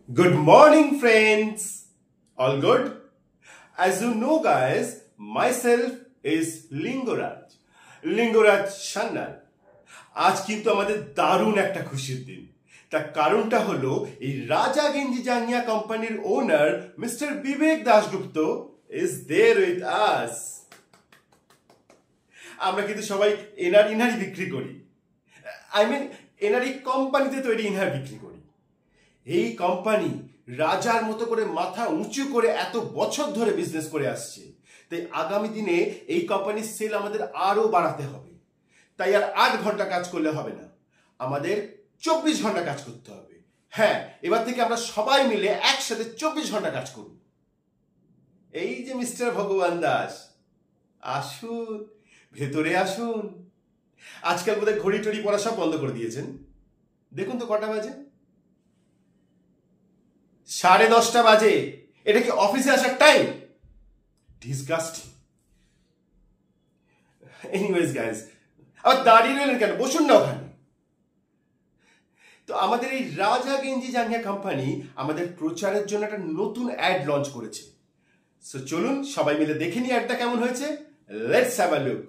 Good morning, friends. All good? As you know, guys, myself is Lingaraj Sanyal. আজ কিন্তু আমাদের দারুণ একটা খুশির দিন। তার কারণটা হলো এই রাজা গেঞ্জি জাঙ্গিয়া কোম্পানির owner mister Vivek Dasgupta is there with us. আমরা কিন্তু সবাই ইনারি বিক্রি করি। এনারি কোম্পানিতে তৈরি ইনার বিক্রি করি। এই কোম্পানি রাজার মতো করে মাথা উঁচু করে এত বছর ধরে বিজনেস করে আসছে। তাই আগামী দিনে এই কোম্পানির সেল আমাদের আরো বাড়াতে হবে। তাই আর 8 ঘন্টা কাজ করলে হবে না, আমাদের 24 ঘন্টা কাজ করতে হবে। হ্যাঁ, এবার থেকে আমরা সবাই মিলে একসাথে 24 ঘন্টা কাজ করব। এই যে মিস্টার ভগবান দাস, আসুন, ভেতরে আসুন। আজকাল বোধহয় ঘড়ি টড়ি পড়া সব বন্ধ করে দিয়েছেন। দেখুন তো কটা বাজে, 10:30 বাজে। এটা কি অফিসে আসার টাইম? ডিসগাস্টিং। এনিওয়েজ গাইস, আবার দাঁড়িয়ে রইলেন কেন? বসুন না ওখানে। তো আমাদের এই রাজা গেঞ্জি জাঙ্গিয়া কোম্পানি আমাদের প্রচারের জন্য একটা নতুন অ্যাড লঞ্চ করেছে। সো চলুন সবাই মিলে দেখে নিই অ্যাডটা কেমন হয়েছে। Let's have a look.